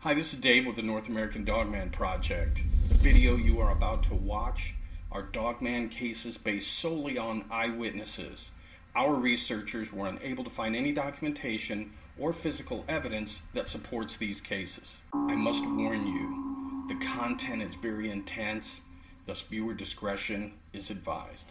Hi, this is Dave with the North American Dogman Project. The video you are about to watch are Dogman cases based solely on eyewitnesses. Our researchers were unable to find any documentation or physical evidence that supports these cases. I must warn you, the content is very intense, thus viewer discretion is advised.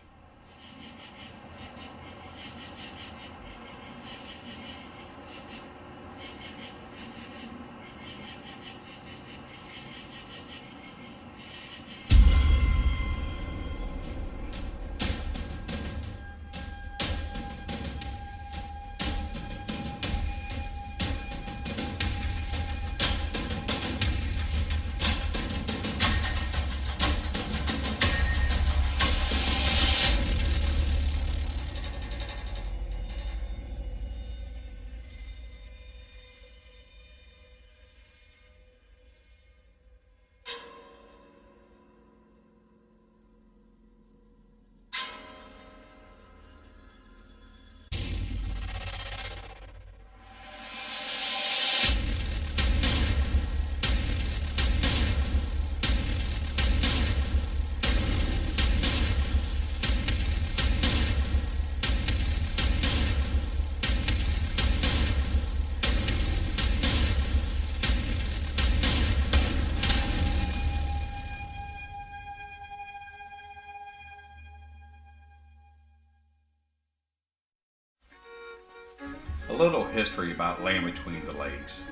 A little history about Land Between the Lakes.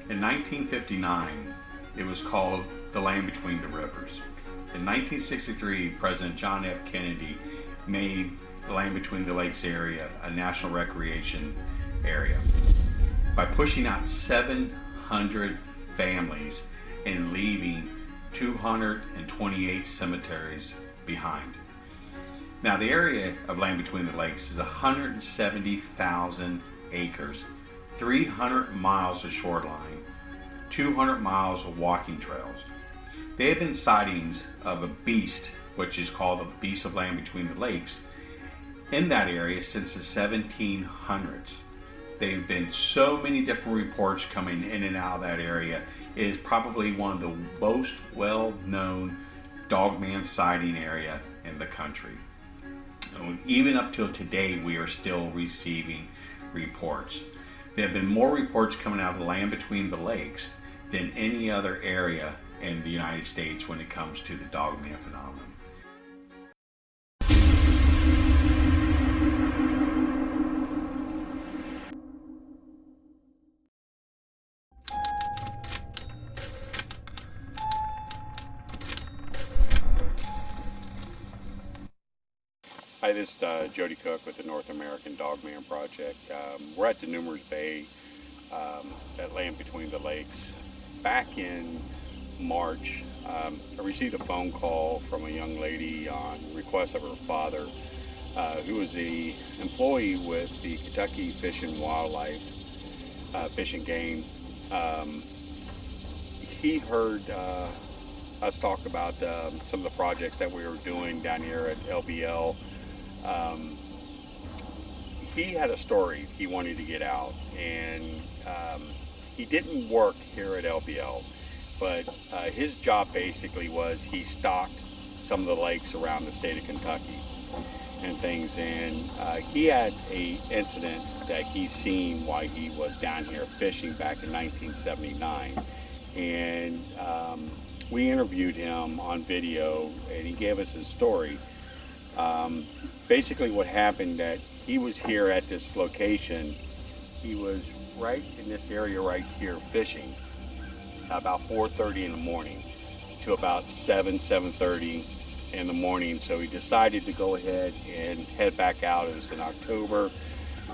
In 1959, it was called the Land Between the Rivers. In 1963, President John F. Kennedy made the Land Between the Lakes area a national recreation area by pushing out 700 families and leaving 228 cemeteries behind. Now, the area of Land Between the Lakes is 170,000 acres, 300 miles of shoreline, 200 miles of walking trails. There have been sightings of a beast, which is called the beast of Land Between the Lakes, in that area since the 1700s. There have been so many different reports coming in and out of that area. It is probably one of the most well-known dogman sighting area in the country. And even up till today, we are still receiving reports. There have been more reports coming out of the Land Between the Lakes than any other area in the United States when it comes to the dogman phenomenon. Hi, this is Jody Cook with the North American Dogman Project. We're at the Numerous Bay, at Land Between the Lakes. Back in March, I received a phone call from a young lady on request of her father, who was the employee with the Kentucky Fish and Wildlife Fish and Game. He heard us talk about some of the projects that we were doing down here at LBL. He had a story he wanted to get out, and he didn't work here at LBL, but his job basically was he stocked some of the lakes around the state of Kentucky and things, and he had a incident that he seen while he was down here fishing back in 1979, and we interviewed him on video, and he gave us his story. Basically what happened, that he was here at this location, he was right in this area right here fishing about 4:30 in the morning to about 7:30 in the morning. So he decided to go ahead and head back out. It was in October.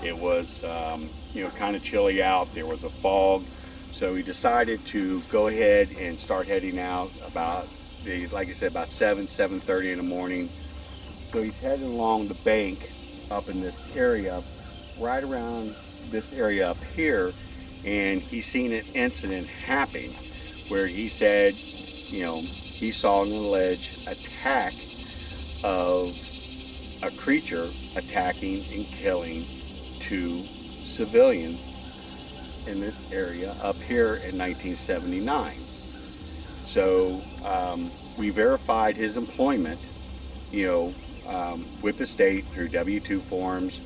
It was kind of chilly out. There was a fog. So he decided to go ahead and start heading out about, like I said, about 7:30 in the morning. So he's heading along the bank up in this area, right around this area up here, and he's seen an incident happen where he said, he saw on the ledge attack of a creature attacking and killing two civilians in this area up here in 1979. So we verified his employment, with the state through W-2 forms,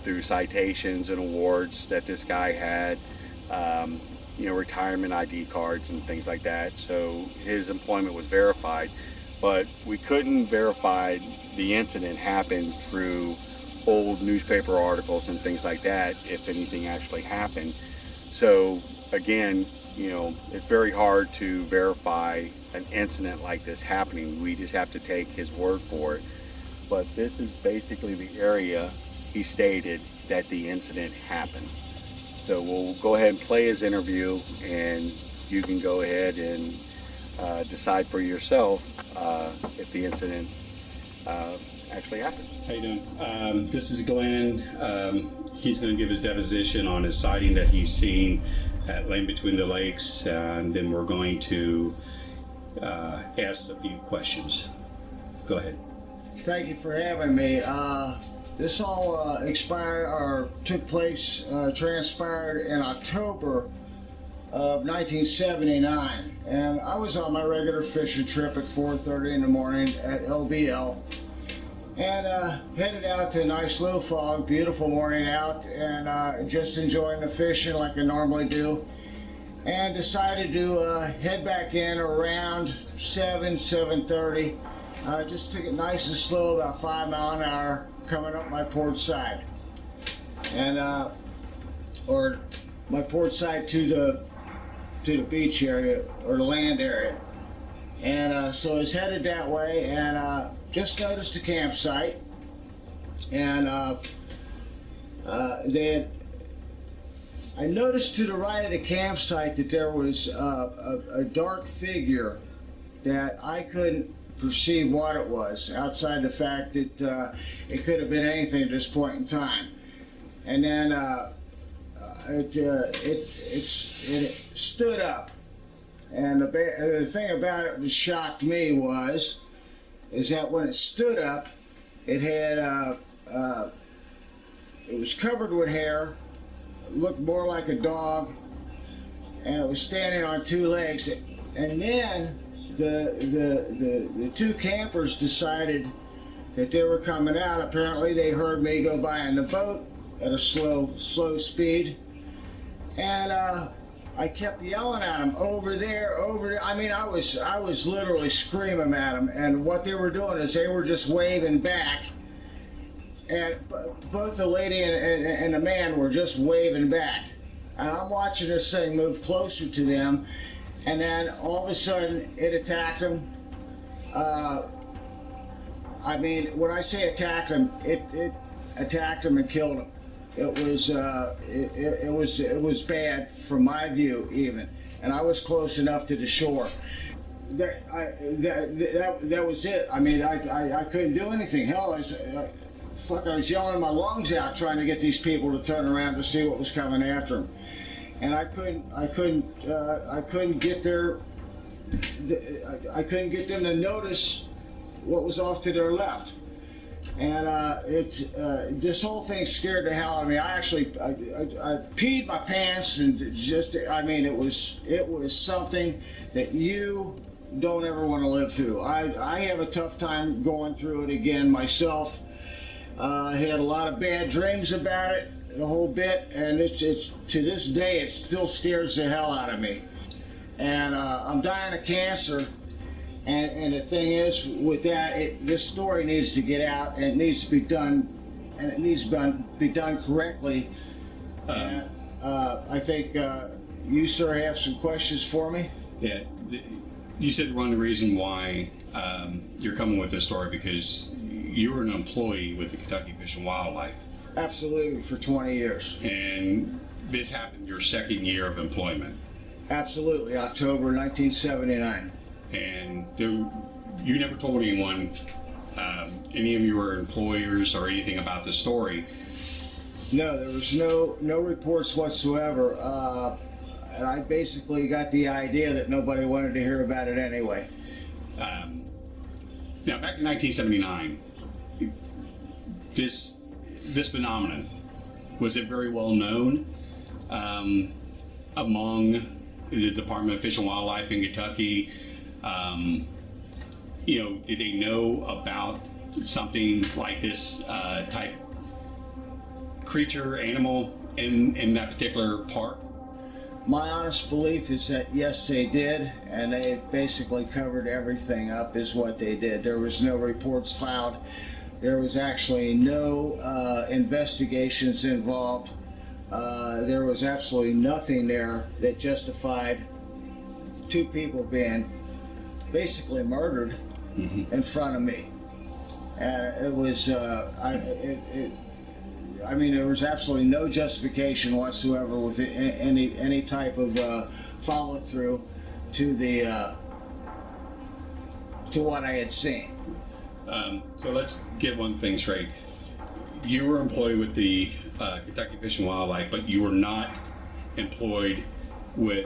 through citations and awards that this guy had, retirement ID cards and things like that. So his employment was verified, but we couldn't verify the incident happened through old newspaper articles and things like that, if anything actually happened. So again, it's very hard to verify an incident like this happening. We just have to take his word for it. But this is basically the area he stated that the incident happened. So we'll go ahead and play his interview, and you can go ahead and decide for yourself if the incident actually happened. How you doing? This is Glenn. He's going to give his deposition on his sighting that he's seen at Lane Between the Lakes, and then we're going to ask a few questions. Go ahead. Thank you for having me. This all transpired in October of 1979, and I was on my regular fishing trip at 4:30 in the morning at LBL, and headed out to a nice little fog, beautiful morning out, and just enjoying the fishing like I normally do, and decided to head back in around 7:30. Just took it nice and slow, about 5 miles an hour, coming up my port side, and or my port side to the beach area or the land area, and so I was headed that way, and just noticed a campsite, and I noticed to the right of the campsite that there was a dark figure that I couldn't perceive what it was, outside the fact that it could have been anything at this point in time. And then it stood up, and the thing about it that shocked me is that when it stood up, it had it was covered with hair, looked more like a dog, and it was standing on two legs. And then the two campers decided that they were coming out. Apparently they heard me go by in the boat at a slow speed, and I kept yelling at them, over there, over there. I mean, I was literally screaming at them, and what they were doing is they were just waving back, and both the lady and the man were just waving back, and I'm watching this thing move closer to them. And then all of a sudden, it attacked them. I mean, when I say attacked them, it attacked them and killed them. It was bad from my view, even, and I was close enough to the shore. That was it. I mean, I couldn't do anything. Hell, I was yelling my lungs out trying to get these people to turn around to see what was coming after them. And I couldn't get them to notice what was off to their left, and this whole thing scared the hell out of me. I peed my pants, and I mean, it was something that you don't ever want to live through. I have a tough time going through it again myself. I had a lot of bad dreams about it, the whole bit, and it's to this day it still scares the hell out of me, and I'm dying of cancer, and the thing is with that, this story needs to get out, and it needs to be done, and it needs to be done correctly. And I think you, sir, have some questions for me. Yeah, you said one reason why you're coming with this story because you were an employee with the Kentucky Fish and Wildlife. Absolutely, for 20 years. And this happened your second year of employment? Absolutely, October 1979. And you never told anyone, any of your employers or anything about the story? No, there was no reports whatsoever. And I basically got the idea that nobody wanted to hear about it anyway. Now, back in 1979, this phenomenon, was it very well known among the Department of Fish and Wildlife in Kentucky? Did they know about something like this type creature, animal in that particular park? My honest belief is that yes, they did, and they basically covered everything up is what they did. There was no reports filed. There was actually no investigations involved. There was absolutely nothing there that justified two people being basically murdered in front of me. And it was, there was absolutely no justification whatsoever with any type of follow through to what I had seen. So let's get one thing straight. You were employed with the Kentucky Fish and Wildlife, but you were not employed with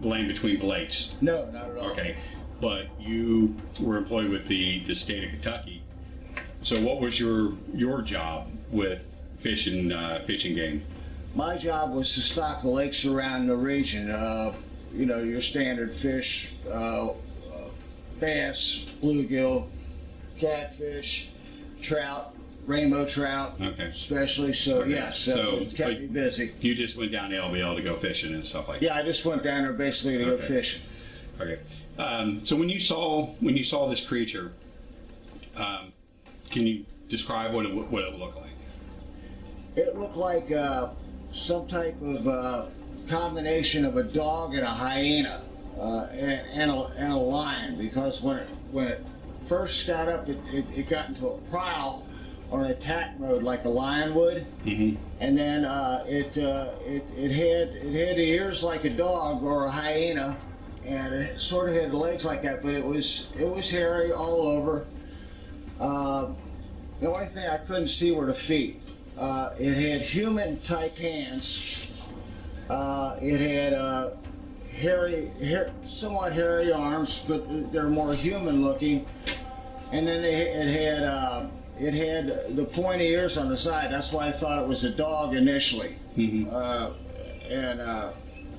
Land Between the Lakes. No, not at all. Okay, but you were employed with the state of Kentucky. So what was your job with fishing game? My job was to stock the lakes around the region. Your standard fish, bass, bluegill, catfish, trout, rainbow trout, Okay. especially. So Okay. yes, it kept me busy. You just went down to LBL to go fishing and stuff like that. Yeah, I just went down there basically to go Okay. fishing. Okay. So when you saw this creature, can you describe what it looked like? It looked like some type of combination of a dog and a hyena and a lion. Because when it first got up, it got into a prowl or an attack mode like a lion would, and then it had the ears like a dog or a hyena, and it sort of had legs like that. But it was hairy all over. The only thing I couldn't see were the feet. It had human-type hands. It had somewhat hairy arms, but they're more human-looking. And then it had the pointy ears on the side. That's why I thought it was a dog initially.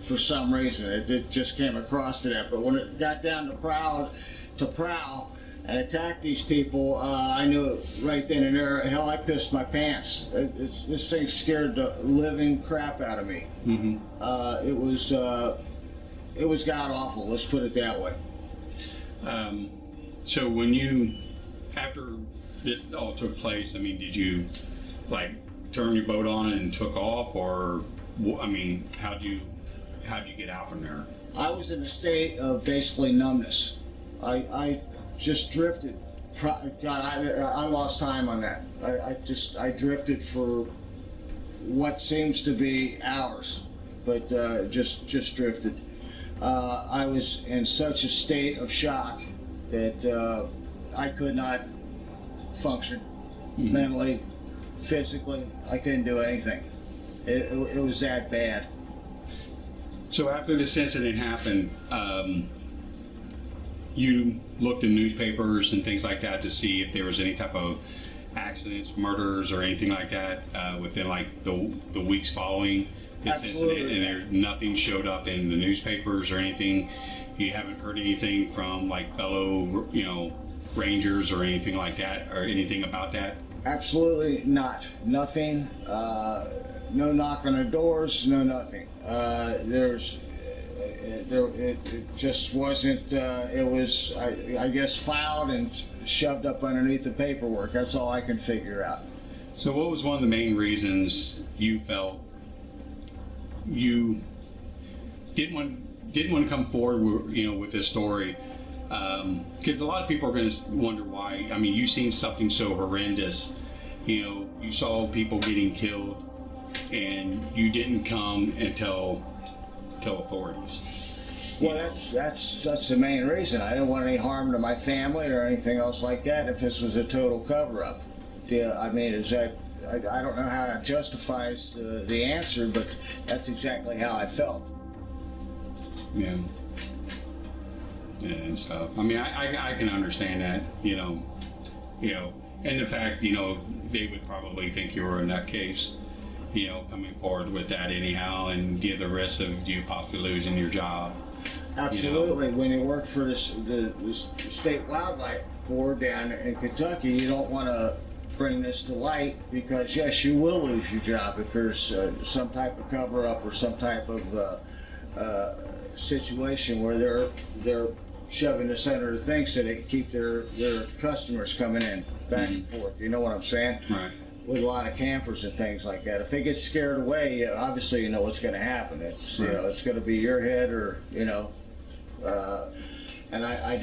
For some reason, it just came across to that. But when it got down to prowl and attack these people, I knew right then and there, hell, I pissed my pants. This thing scared the living crap out of me. It was god awful, let's put it that way. So after this all took place, did you turn your boat on and took off, or how'd you get out from there? I was in a state of basically numbness. I just drifted. God, I lost time on that. I drifted for what seems to be hours, but just drifted. I was in such a state of shock that I could not function mentally, physically. I couldn't do anything. It was that bad. So after this incident happened, you looked in newspapers and things like that to see if there was any type of accidents, murders, or anything like that within the weeks following this incident, and nothing showed up in the newspapers or anything. You haven't heard anything from fellow rangers or anything like that, or anything about that? Absolutely not. Nothing. No knock on the doors. No nothing. It just wasn't. It was, I guess, filed and shoved up underneath the paperwork. That's all I can figure out. So, what was one of the main reasons you felt you didn't want to come forward, with this story? Because a lot of people are going to wonder why. You've seen something so horrendous. You saw people getting killed, and you didn't come and tell authorities. Well, that's the main reason. I didn't want any harm to my family or anything else like that. If this was a total cover-up, I don't know how that justifies the answer, but that's exactly how I felt. Yeah. And stuff. I can understand that. And the fact, they would probably think you were a nutcase. coming forward with that anyhow, and the risk of you possibly losing your job. Absolutely. When you work for the state wildlife board down in Kentucky, you don't want to bring this to light, because yes, you will lose your job if there's some type of cover-up or some type of situation where they're shoving this under the thing so they can keep their customers coming in back and forth. You know what I'm saying? Right. With a lot of campers and things like that. If it gets scared away, obviously you know what's going to happen. It's right. It's going to be your head, or and I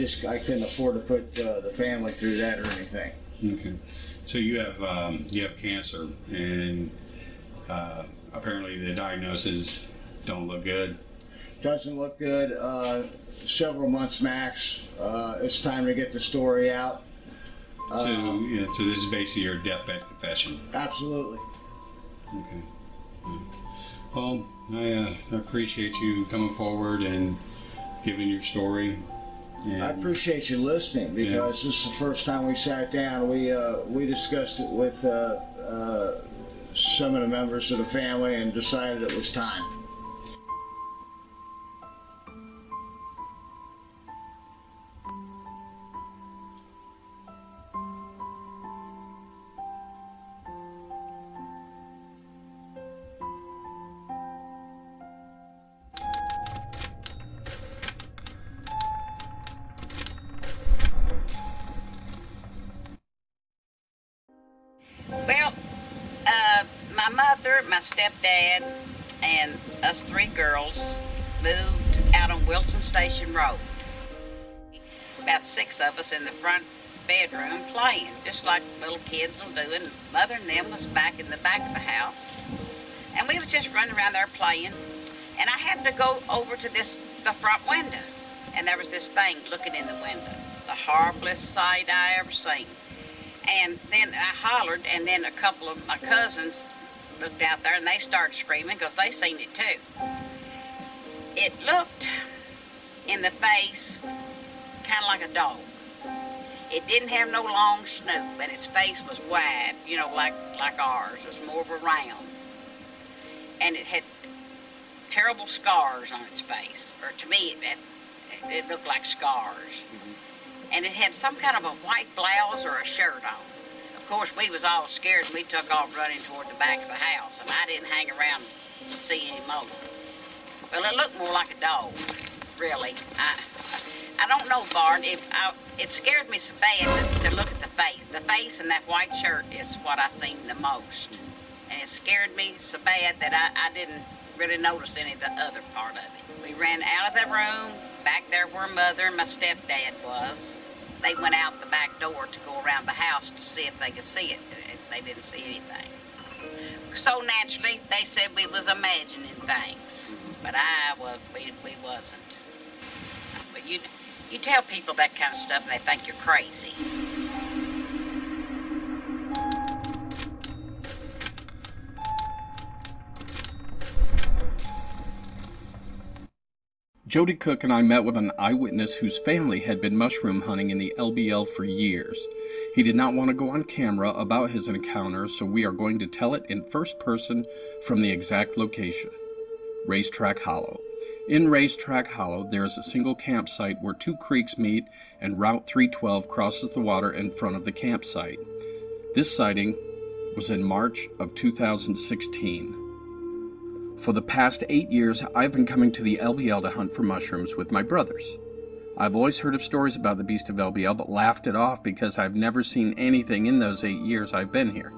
couldn't afford to put the family through that or anything. Okay. So you have cancer, and apparently the diagnosis don't look good. Doesn't look good. Several months max. It's time to get the story out. So this is basically your deathbed confession. Absolutely. Okay. Well, I appreciate you coming forward and giving your story. And I appreciate you listening, because this is the first time we sat down. We discussed it with some of the members of the family and decided it was time. Well, my mother, my stepdad, and us three girls moved out on Wilson Station Road. About 6 of us in the front bedroom playing, just like little kids will do, and Mother and them was back in the back of the house. And we was just running around there playing, and I happened to go over to the front window, and there was this thing looking in the window. The horriblest sight I ever seen. And then I hollered, and then a couple of my cousins looked out there, and they started screaming because they seen it too. It looked in the face kind of like a dog. It didn't have no long snoot, and its face was wide, like ours. It was more of a round. And it had terrible scars on its face, or to me, it looked like scars. And it had some kind of a white blouse or a shirt on. Of course, we was all scared, and we took off running toward the back of the house, and I didn't hang around to see any more. Well, it looked more like a dog, really. I don't know, Bart. It scared me so bad to look at the face. The face and that white shirt is what I seen the most. And it scared me so bad that I didn't really notice any of the other part of it. We ran out of the room, back there where Mother and my stepdad was. They went out the back door to go around the house to see if they could see it. They didn't see anything. So naturally, they said we was imagining things, but we wasn't. But you tell people that kind of stuff, and they think you're crazy. Jody Cook and I met with an eyewitness whose family had been mushroom hunting in the LBL for years. He did not want to go on camera about his encounter, so we are going to tell it in first person from the exact location. Racetrack Hollow. In Racetrack Hollow, there is a single campsite where 2 creeks meet and Route 312 crosses the water in front of the campsite. This sighting was in March of 2016. For the past 8 years, I've been coming to the LBL to hunt for mushrooms with my brothers. I've always heard of stories about the Beast of LBL, but laughed it off because I've never seen anything in those 8 years I've been here.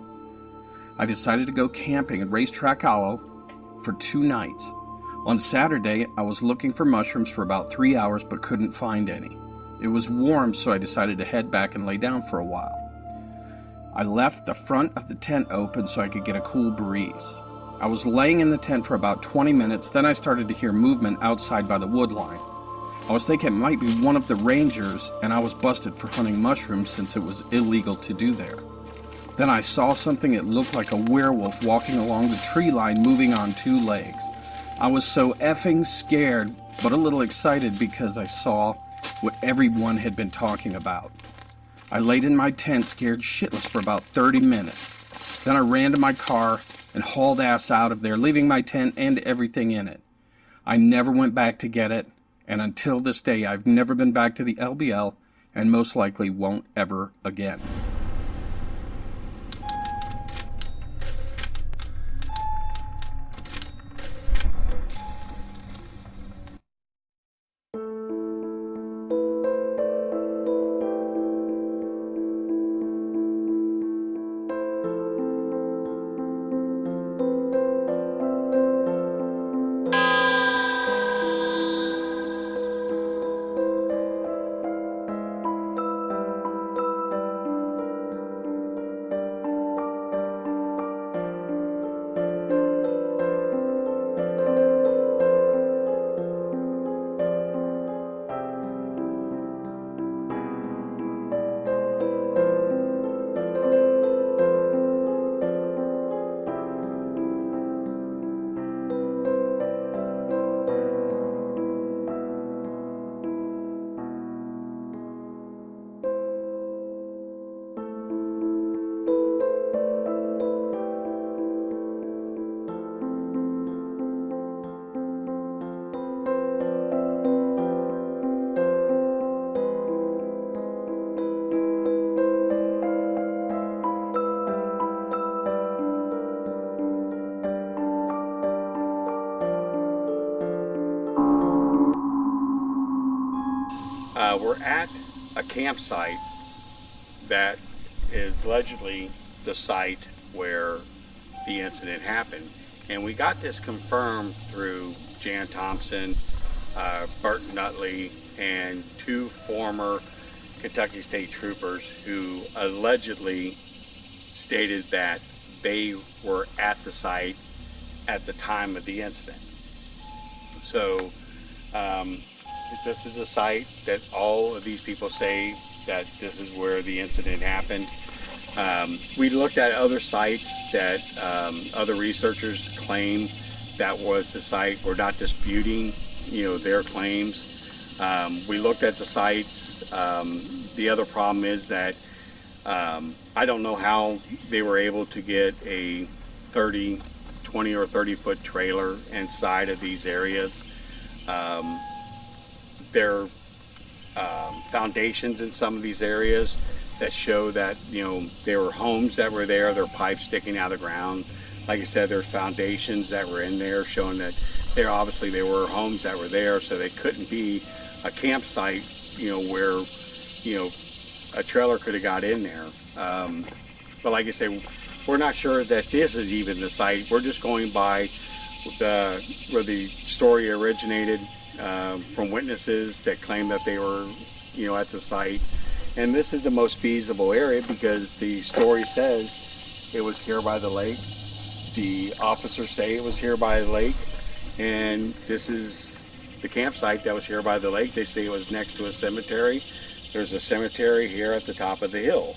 I decided to go camping at Racetrack Hollow for 2 nights. On Saturday, I was looking for mushrooms for about 3 hours but couldn't find any. It was warm, so I decided to head back and lay down for a while. I left the front of the tent open so I could get a cool breeze. I was laying in the tent for about 20 minutes, then I started to hear movement outside by the wood line. I was thinking it might be one of the rangers, and I was busted for hunting mushrooms since it was illegal to do there. Then I saw something that looked like a werewolf walking along the tree line, moving on 2 legs. I was so effing scared, but a little excited because I saw what everyone had been talking about. I laid in my tent scared shitless for about 30 minutes. Then I ran to my car and hauled ass out of there, leaving my tent and everything in it. I never went back to get it, and until this day I've never been back to the LBL and most likely won't ever again. We're at a campsite that is allegedly the site where the incident happened. And we got this confirmed through Jan Thompson, Bert Nutley, and two former Kentucky State Troopers who allegedly stated that they were at the site at the time of the incident. So this is a site that all of these people say that this is where the incident happened. We looked at other sites that other researchers claim that was the site. We're not disputing, their claims. We looked at the sites. The other problem is that I don't know how they were able to get a 20 or 30 foot trailer inside of these areas. There are foundations in some of these areas that show that there were homes that were there, there were pipes sticking out of the ground. Like I said, there's foundations that were in there showing that there were homes that were there, so they couldn't be a campsite where a trailer could have got in there. But like I say, we're not sure that this is even the site. We're just going by where the story originated, from witnesses that claim that they were at the site. And this is the most feasible area because the story says it was here by the lake. The officers say it was here by the lake, and this is the campsite that was here by the lake. They say it was next to a cemetery. There's a cemetery here at the top of the hill.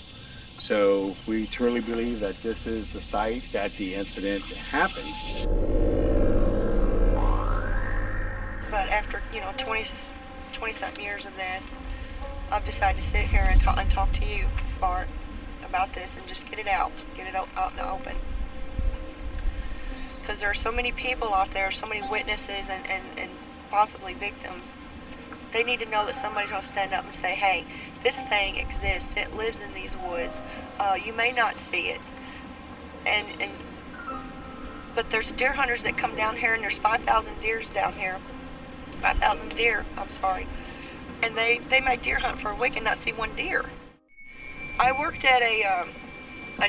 So we truly believe that this is the site that the incident happened. But after 20-something years of this, I've decided to sit here and talk to you, Bart, about this and just get it out in the open. Because there are so many people out there, so many witnesses and possibly victims. They need to know that somebody's going to stand up and say, hey, this thing exists, it lives in these woods. You may not see it. But there's deer hunters that come down here, and there's 5,000 deer down here. 5,000 deer, I'm sorry. And they may deer hunt for a week and not see one deer. I worked at a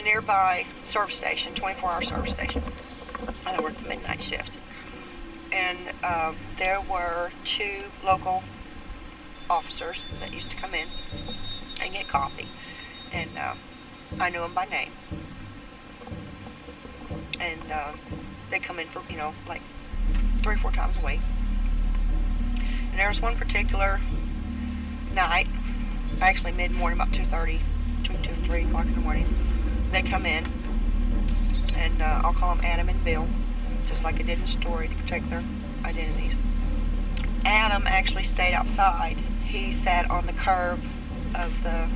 nearby service station, 24-hour service station. I worked the midnight shift. And there were two local officers that used to come in and get coffee. And I knew them by name. And they come in for, like 3 or 4 times a week. And there was one particular night, actually mid-morning, about 2:30, between 2 and 3 o'clock in the morning, they come in, and I'll call them Adam and Bill, just like I did in the story to protect their identities. Adam actually stayed outside. He sat on the curb of the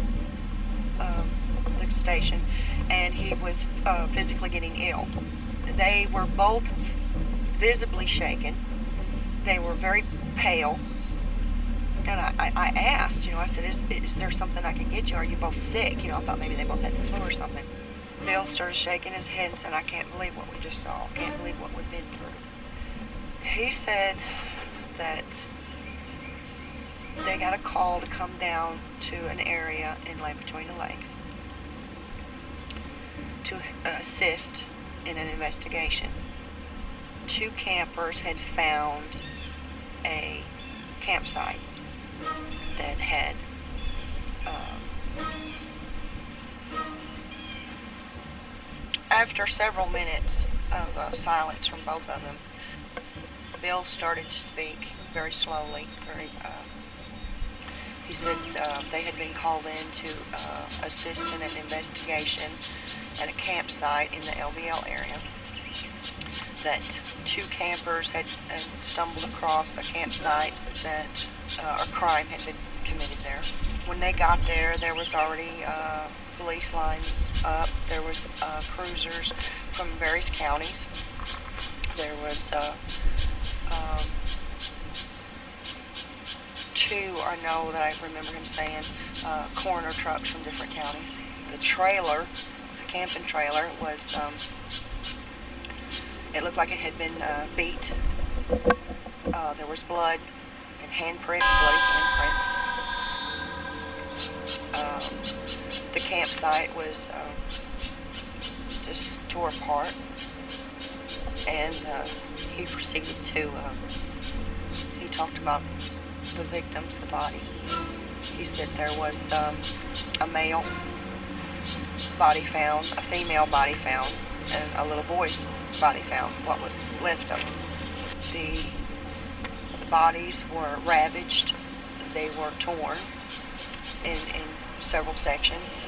station, and he was physically getting ill. They were both visibly shaken. They were very pale. And I asked, I said, is there something I can get you? Are you both sick? I thought maybe they both had the flu or something. Bill started shaking his head and said, I can't believe what we just saw. I can't believe what we've been through. He said that they got a call to come down to an area in Lane Between the Lakes to assist in an investigation. 2 campers had found a campsite that had after several minutes of silence from both of them, Bill started to speak very slowly. He said they had been called in to assist in an investigation at a campsite in the LBL area. That 2 campers had stumbled across a campsite that a crime had been committed there. When they got there, there was already police lines up. There was cruisers from various counties. There was 2, I know that I remember him saying, coroner trucks from different counties. The trailer, the camping trailer, was it looked like it had been beat. There was blood and handprints, bloody handprints. The campsite was just tore apart, and he proceeded to, he talked about the victims, the bodies. He said there was a male body found, a female body found, and a little boy's body found, what was left of them. The bodies were ravaged. They were torn in several sections.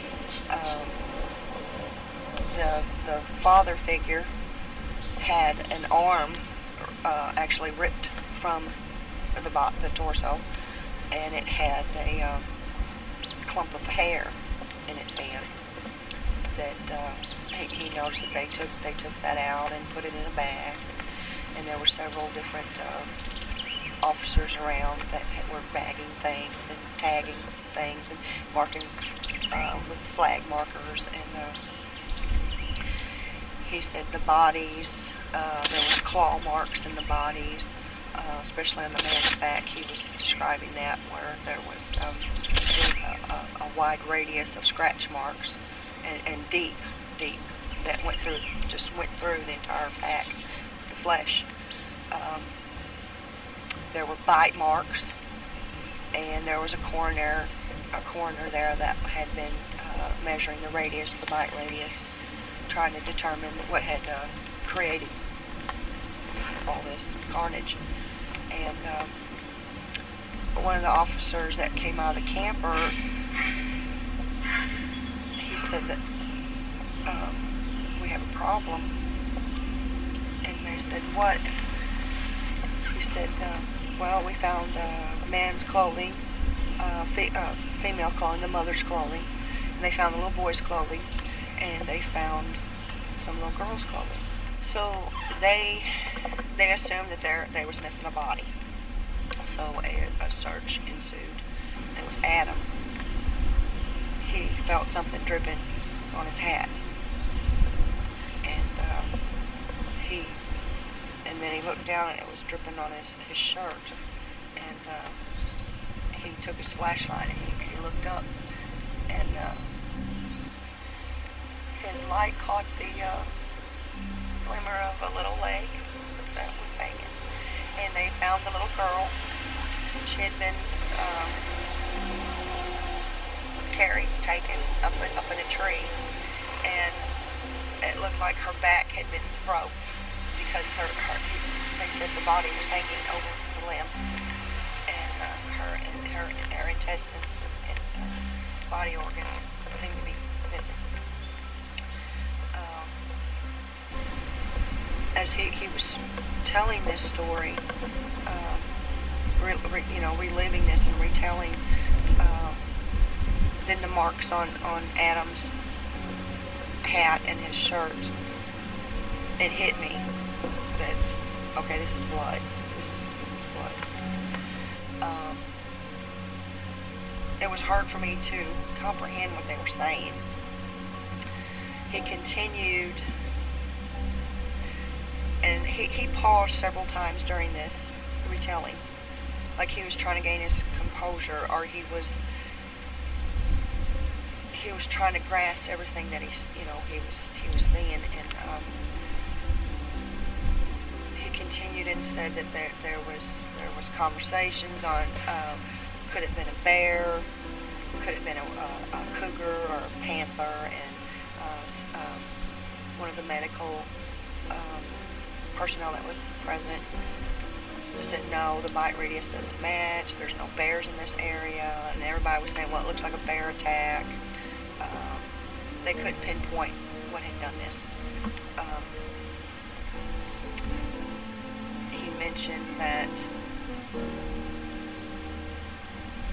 The father figure had an arm actually ripped from the torso, and it had a clump of hair in its hands. That he noticed that they took that out and put it in a bag, and there were several different officers around that were bagging things and tagging things and marking with flag markers. And he said the bodies, there was claw marks in the bodies, especially on the man's back. He was describing that, where there was a wide radius of scratch marks and deep that went through the entire back, the flesh. There were bite marks, and there was a coroner there that had been measuring the radius, the bite radius, trying to determine what had created all this carnage. And one of the officers that came out of the camper, he said that we have a problem. And they said, what? He said, well, we found a man's clothing, female clothing, the mother's clothing, and they found the little boy's clothing, and they found some little girl's clothing. So they assumed that they was missing a body. So a search ensued. It was Adam. He felt something dripping on his hat, and then he looked down and it was dripping on his shirt, and he took his flashlight and he looked up, and his light caught the glimmer of a little leg that was hanging, and they found the little girl. She had been taken up in a tree, and it looked like her back had been broke, because they said the body was hanging over the limb, and her intestines and body organs seemed to be missing. As he was telling this story, reliving this and retelling, then the marks on Adam's hat and his shirt it hit me that, okay, this is blood. This is blood. It was hard for me to comprehend what they were saying. He continued, and he paused several times during this retelling, like he was trying to gain his composure, or he was trying to grasp everything that he was seeing, and he continued and said that there was conversations on could it have been a bear, could it have been a cougar or a panther, and one of the medical personnel that was present said no, the bite radius doesn't match, there's no bears in this area, and everybody was saying, well, it looks like a bear attack. They couldn't pinpoint what had done this. He mentioned that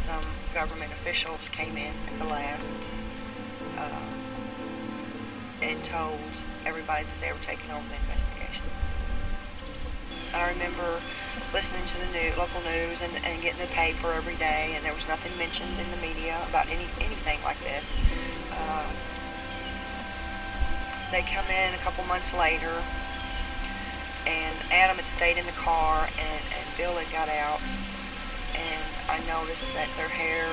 some government officials came in at the last and told everybody that they were taking over the investigation. I remember listening to the local news and getting the paper every day, and there was nothing mentioned in the media about anything like this. They come in a couple months later, and Adam had stayed in the car, and Bill had got out, and I noticed that their hair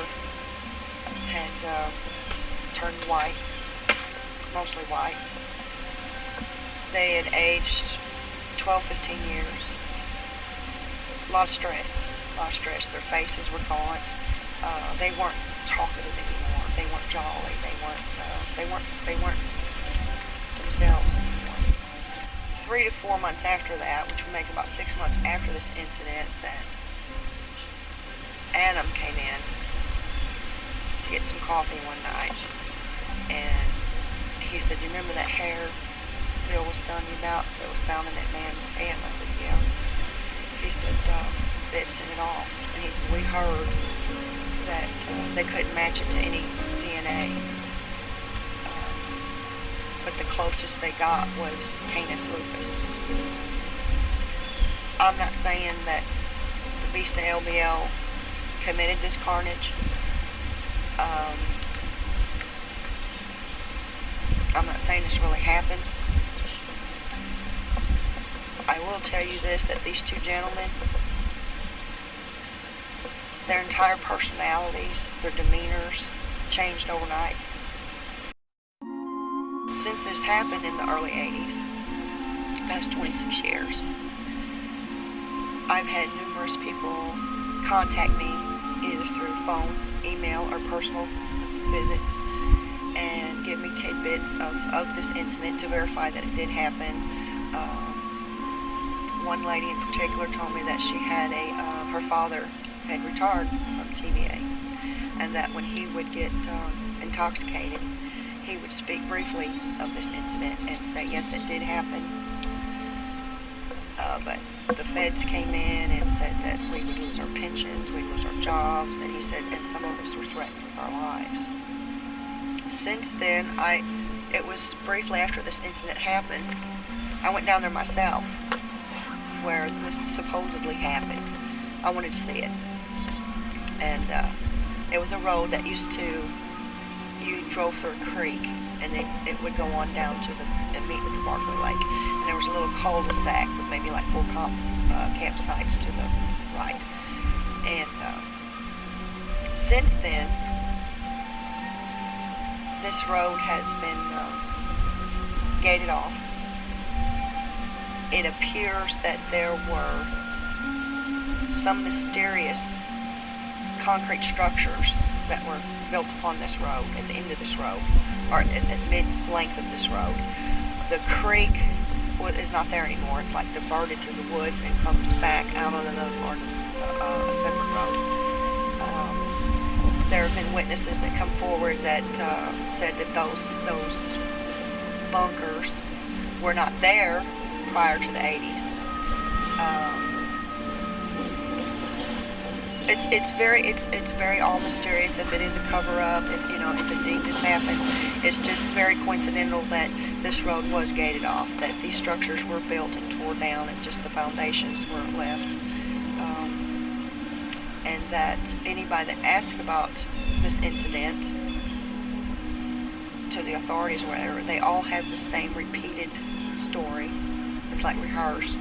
had turned white, mostly white. They had aged 12, 15 years. A lot of stress. Their faces were gaunt. They weren't talkative anymore. They weren't jolly. They weren't themselves anymore. 3 to 4 months after that, which would make about 6 months after this incident, that Adam came in to get some coffee one night, and he said, "Do you remember that hair Bill was telling you about that was found in that man's hand?" I said, "Yeah." He said, "They'd sent it off." And he said, "We heard that they couldn't match it to any DNA. But the closest they got was canis lupus." I'm not saying that the Vista LBL committed this carnage. I'm not saying this really happened. I will tell you this, that these two gentlemen, their entire personalities, their demeanors changed overnight. Since this happened in the early 80s, past 26 years, I've had numerous people contact me either through phone, email, or personal visits and give me tidbits of this incident to verify that it did happen. One lady in particular told me that she had her father had retired from TVA, and that when he would get intoxicated, he would speak briefly of this incident and say, yes, it did happen, but the feds came in and said that we would lose our pensions, we'd lose our jobs, and he said, and some of us were threatened with our lives. Since then, it was briefly after this incident happened, I went down there myself, where this supposedly happened. I wanted to see it. And it was a road that you drove through a creek, and it would go on down and meet with the Barkley Lake. And there was a little cul-de-sac with maybe like 4 campsites to the right. And since then, this road has been gated off. It appears that there were some mysterious concrete structures that were built upon this road, at the end of this road, or at mid-length of this road. The creek is not there anymore. It's like diverted through the woods and comes back out on another part, a separate road. There have been witnesses that come forward that said that those bunkers were not there prior to the 80s. It's very all mysterious. If it is a cover up, if indeed this happened, it's just very coincidental that this road was gated off, that these structures were built and tore down, and just the foundations were left. And that anybody that asks about this incident to the authorities or whatever, they all have the same repeated story. It's like rehearsed.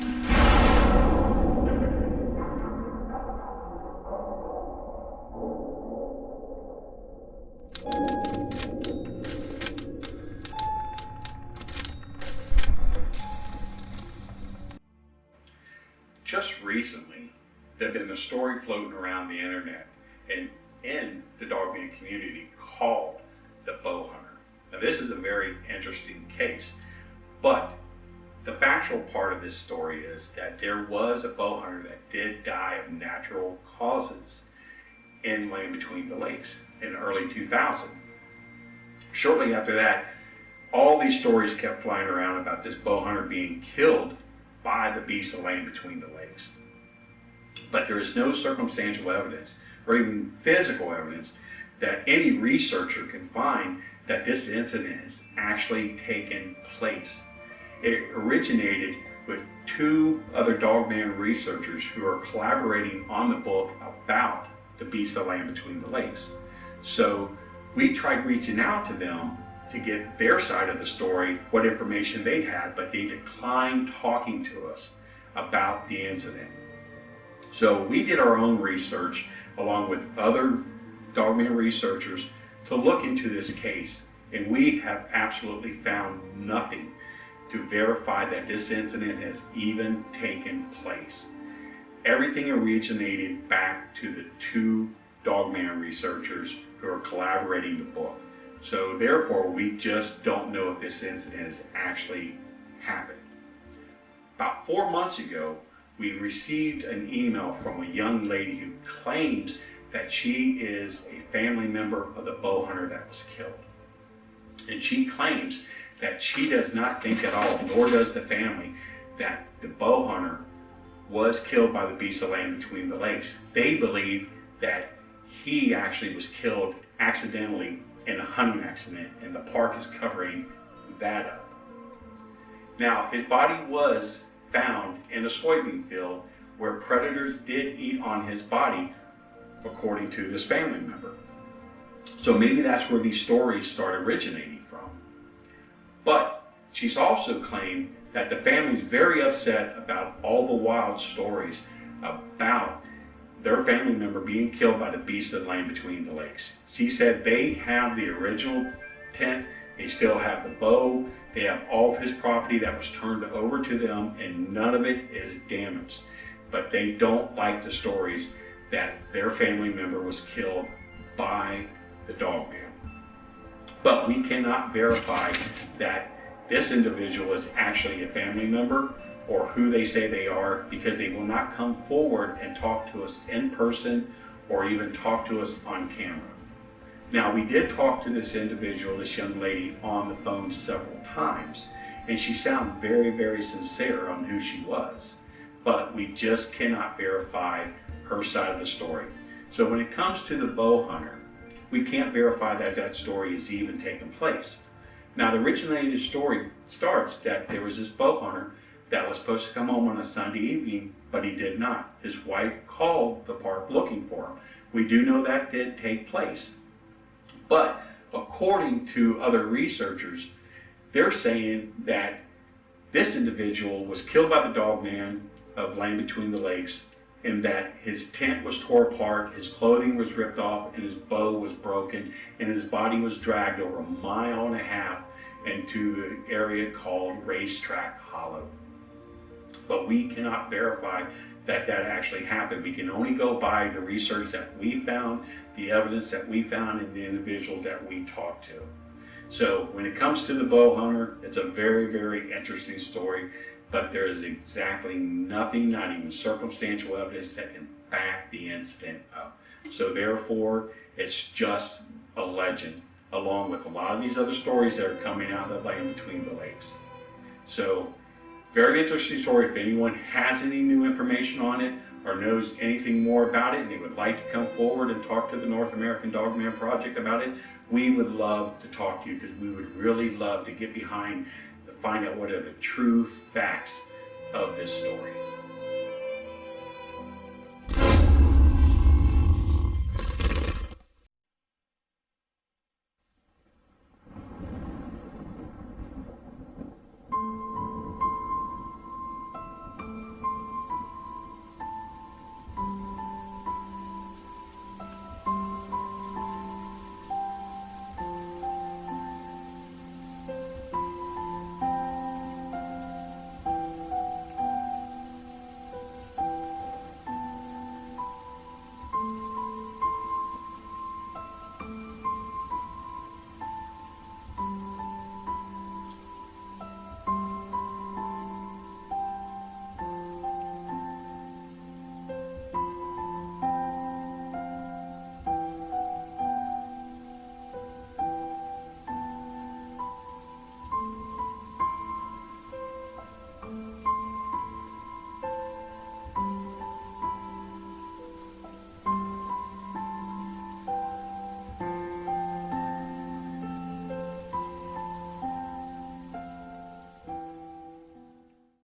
Just recently, there's been a story floating around the internet and in the Dogman community called the Bow Hunter. Now, this is a very interesting case, but the factual part of this story is that there was a bow hunter that did die of natural causes in Land Between the Lakes in early 2000. Shortly after that, all these stories kept flying around about this bow hunter being killed by the beast of Land Between the Lakes. But there is no circumstantial evidence or even physical evidence that any researcher can find that this incident has actually taken place. It originated with two other Dogman researchers who are collaborating on the book about the beast of Land Between the Lakes. So we tried reaching out to them to get their side of the story, what information they had, but they declined talking to us about the incident. So we did our own research along with other Dogman researchers to look into this case, and we have absolutely found nothing to verify that this incident has even taken place. Everything originated back to the two Dogman researchers who are collaborating the book. So therefore, we just don't know if this incident has actually happened. About 4 months ago, we received an email from a young lady who claims that she is a family member of the bow hunter that was killed. And she claims that she does not think at all, nor does the family, that the bow hunter was killed by the beast of Land Between the Lakes. They believe that he actually was killed accidentally in a hunting accident, and the park is covering that up. Now, his body was found in a soybean field where predators did eat on his body, according to this family member. So maybe that's where these stories start originating from. But she's also claimed that the family's very upset about all the wild stories about their family member being killed by the beast of Land Between the Lakes. She said they have the original tent, they still have the bow, they have all of his property that was turned over to them, and none of it is damaged. But they don't like the stories that their family member was killed by the Dogman. But we cannot verify that this individual is actually a family member or who they say they are, because they will not come forward and talk to us in person or even talk to us on camera. Now, we did talk to this individual, this young lady, on the phone several times, and she sounded very, very sincere on who she was. But we just cannot verify her side of the story. So when it comes to the bow hunter, we can't verify that that story has even taken place. Now, the originated story starts that there was this bow hunter that was supposed to come home on a Sunday evening, but he did not. His wife called the park looking for him. We do know that did take place. But according to other researchers, they're saying that this individual was killed by the Dogman of Land Between the Lakes, and that his tent was torn apart, his clothing was ripped off, and his bow was broken, and his body was dragged over 1.5 miles into the area called Racetrack Hollow. But we cannot verify that that actually happened. We can only go by the research that we found, the evidence that we found, and the individuals that we talked to. So when it comes to the bow hunter, it's a very, very interesting story, but there is exactly nothing, not even circumstantial evidence, that can back the incident up. So therefore, it's just a legend, along with a lot of these other stories that are coming out of the Land Between the Lakes. So very interesting story. If anyone has any new information on it, or knows anything more about it and they would like to come forward and talk to the North American Dogman Project about it, we would love to talk to you, because we would really love to get behind to find out what are the true facts of this story.